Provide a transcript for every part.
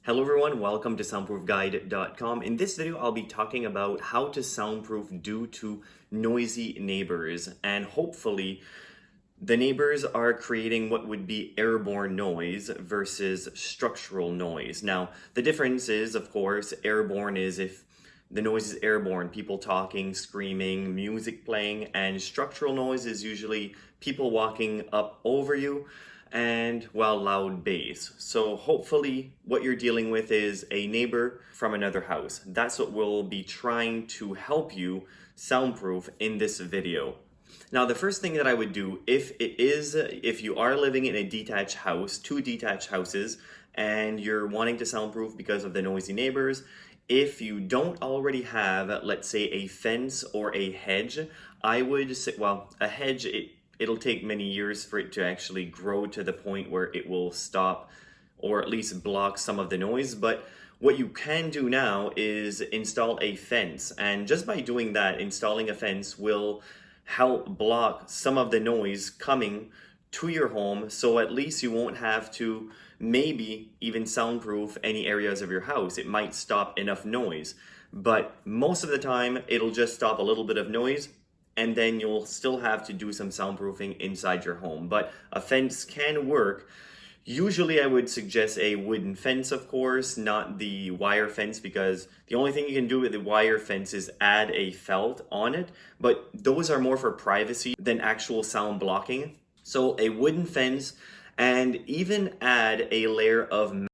Hello everyone, welcome to soundproofguide.com. In this video, I'll be talking about how to soundproof due to noisy neighbors, and hopefully the neighbors are creating what would be airborne noise versus structural noise. Now, the difference is, of course, airborne is if the noise is airborne, people talking, screaming, music playing, and structural noise is usually people walking up over you and loud bass. So hopefully what you're dealing with is a neighbor from another house. That's what we'll be trying to help you soundproof in this video. Now, the first thing that I would do if you are living in a detached house, two detached houses, and you're wanting to soundproof because of the noisy neighbors, if you don't already have, let's say, a fence or a hedge, I would say, a hedge, it'll take many years for it to actually grow to the point where it will stop or at least block some of the noise. But what you can do now is install a fence. And just by doing that, installing a fence will help block some of the noise coming to your home. So at least you won't have to maybe even soundproof any areas of your house. It might stop enough noise, but most of the time it'll just stop a little bit of noise, and then you'll still have to do some soundproofing inside your home. But a fence can work. Usually I would suggest a wooden fence, of course, not the wire fence, because the only thing you can do with the wire fence is add a felt on it, but those are more for privacy than actual sound blocking. So a wooden fence, and even add a layer of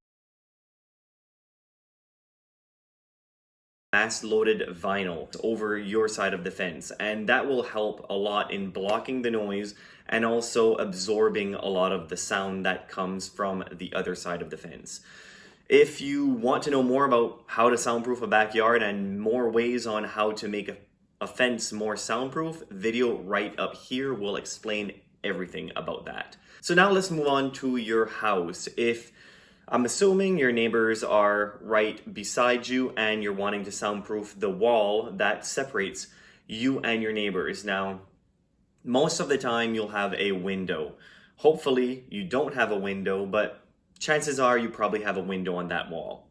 mass-loaded vinyl over your side of the fence, and that will help a lot in blocking the noise and also absorbing a lot of the sound that comes from the other side of the fence. If you want to know more about how to soundproof a backyard and more ways on how to make a fence more soundproof, video right up here will explain everything about that. So now let's move on to your house. I'm assuming your neighbors are right beside you and you're wanting to soundproof the wall that separates you and your neighbors. Now, most of the time you'll have a window. Hopefully you don't have a window, but chances are you probably have a window on that wall.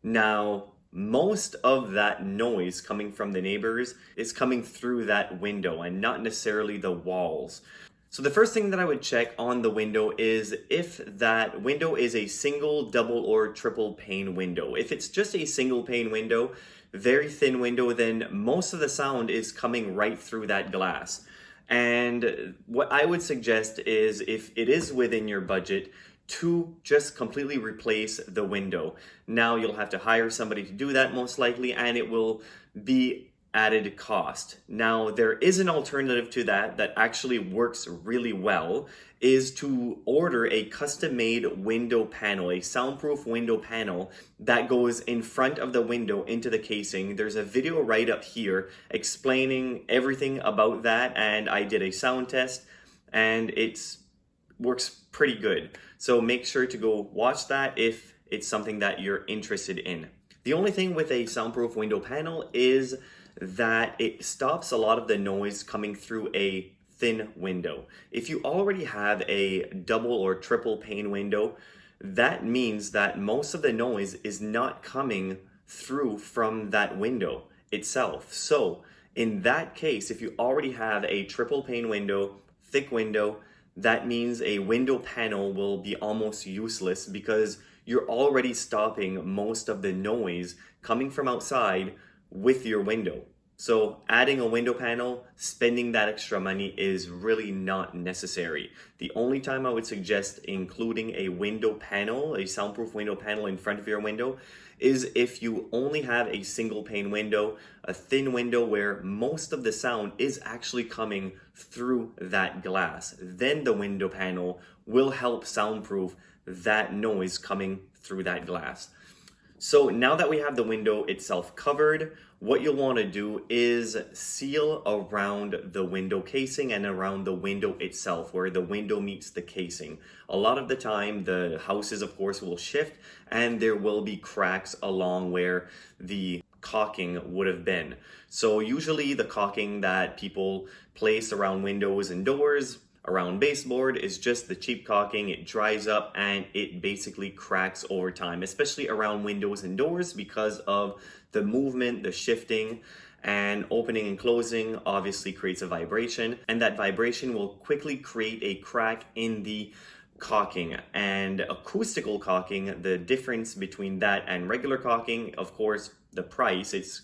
Now, most of that noise coming from the neighbors is coming through that window and not necessarily the walls. So the first thing that I would check on the window is if that window is a single, double, or triple pane window. If it's just a single pane window, very thin window, then most of the sound is coming right through that glass. And what I would suggest is, if it is within your budget, to just completely replace the window. Now you'll have to hire somebody to do that most likely, and it will be added cost. Now, there is an alternative to that actually works really well, is to order a custom-made window panel, a soundproof window panel that goes in front of the window into the casing. There's a video right up here explaining everything about that, and I did a sound test and it works pretty good. So make sure to go watch that if it's something that you're interested in. The only thing with a soundproof window panel is that it stops a lot of the noise coming through a thin window. If you already have a double or triple pane window, that means that most of the noise is not coming through from that window itself. So in that case, if you already have a triple pane window, thick window, that means a window panel will be almost useless because you're already stopping most of the noise coming from outside with your window. So adding a window panel, spending that extra money is really not necessary. The only time I would suggest including a window panel, a soundproof window panel in front of your window, is if you only have a single pane window, a thin window where most of the sound is actually coming through that glass. Then the window panel will help soundproof that noise coming through that glass. So now that we have the window itself covered, what you'll want to do is seal around the window casing and around the window itself, where the window meets the casing. A lot of the time, the houses, of course, will shift and there will be cracks along where the caulking would have been. So usually the caulking that people place around windows and doors around baseboard is just the cheap caulking. It dries up and it basically cracks over time, especially around windows and doors because of the movement, the shifting, and opening and closing obviously creates a vibration, and that vibration will quickly create a crack in the caulking. And acoustical caulking, the difference between that and regular caulking, of course, the price, it's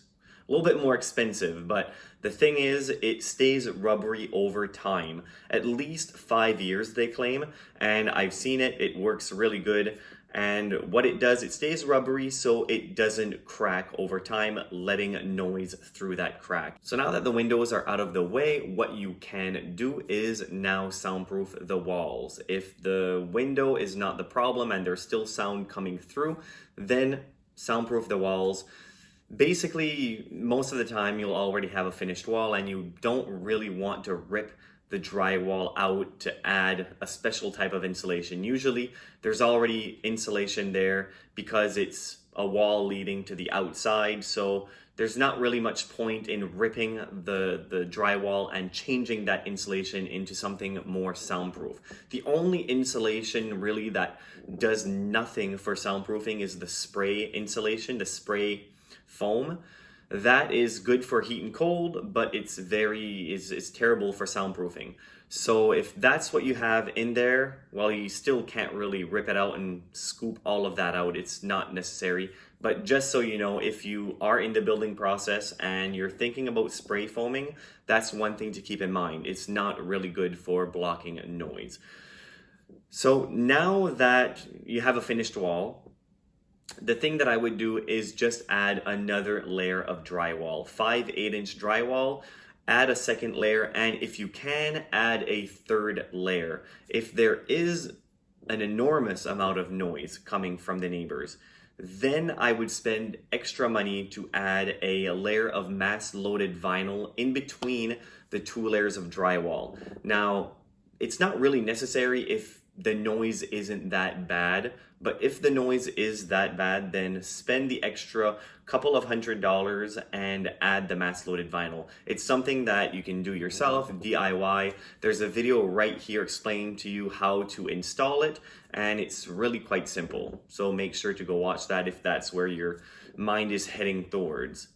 a little bit more expensive, but the thing is, it stays rubbery over time. At least 5 years, they claim, and I've seen it. It works really good. And what it does, it stays rubbery so it doesn't crack over time, letting noise through that crack. So now that the windows are out of the way, what you can do is now soundproof the walls. If the window is not the problem and there's still sound coming through, then soundproof the walls. Basically, most of the time you'll already have a finished wall and you don't really want to rip the drywall out to add a special type of insulation. Usually there's already insulation there because it's a wall leading to the outside, so there's not really much point in ripping the drywall and changing that insulation into something more soundproof. The only insulation really that does nothing for soundproofing is the spray insulation, the spray foam. That is good for heat and cold, but it's terrible for soundproofing. So if that's what you have in there, well, you still can't really rip it out and scoop all of that out. It's not necessary. But just so you know, if you are in the building process and you're thinking about spray foaming, that's one thing to keep in mind. It's not really good for blocking noise. So now that you have a finished wall, the thing that I would do is just add another layer of drywall, 5/8" drywall, add a second layer, and if you can, add a third layer. If there is an enormous amount of noise coming from the neighbors, then I would spend extra money to add a layer of mass-loaded vinyl in between the 2 layers of drywall. Now, it's not really necessary if the noise isn't that bad, but if the noise is that bad, then spend the extra couple of $100s and add the mass-loaded vinyl. It's something that you can do yourself, DIY. There's a video right here explaining to you how to install it, and it's really quite simple. So make sure to go watch that if that's where your mind is heading towards.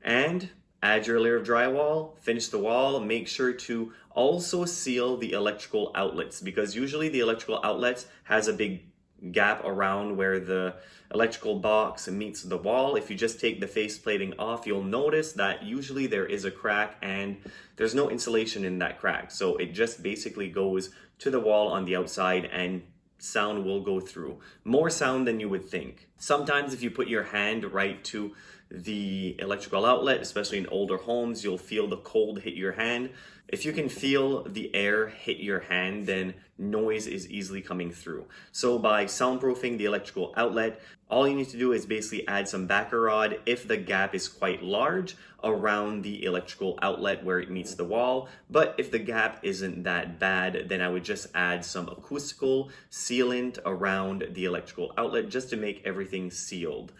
And add your layer of drywall, finish the wall, make sure to also seal the electrical outlets, because usually the electrical outlets has a big gap around where the electrical box meets the wall. If you just take the face plating off, you'll notice that usually there is a crack and there's no insulation in that crack. So it just basically goes to the wall on the outside and sound will go through. More sound than you would think. Sometimes if you put your hand right to the electrical outlet, especially in older homes, you'll feel the cold hit your hand. If you can feel the air hit your hand, then noise is easily coming through. So by soundproofing the electrical outlet, all you need to do is basically add some backer rod if the gap is quite large around the electrical outlet where it meets the wall. But if the gap isn't that bad, then I would just add some acoustical sealant around the electrical outlet just to make everything sealed.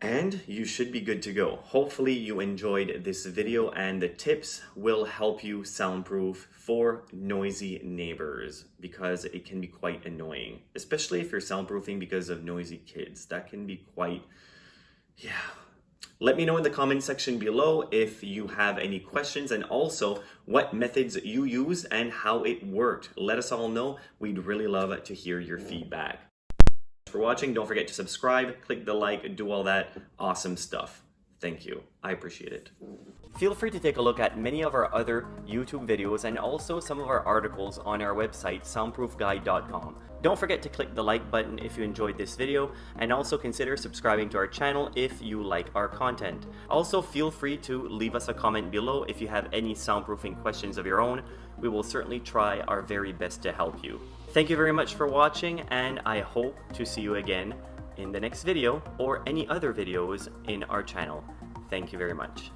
And you should be good to go. Hopefully you enjoyed this video and the tips will help you soundproof for noisy neighbors, because it can be quite annoying, especially if you're soundproofing because of noisy kids. That can be quite, Let me know in the comment section below if you have any questions and also what methods you use and how it worked. Let us all know. We'd really love to hear your feedback. For watching, don't forget to subscribe, click the like, do all that awesome stuff. Thank you. I appreciate it. Feel free to take a look at many of our other YouTube videos and also some of our articles on our website, soundproofguide.com. Don't forget to click the like button if you enjoyed this video, and also consider subscribing to our channel if you like our content. Also, feel free to leave us a comment below if you have any soundproofing questions of your own. We will certainly try our very best to help you. Thank you very much for watching, and I hope to see you again in the next video or any other videos in our channel. Thank you very much.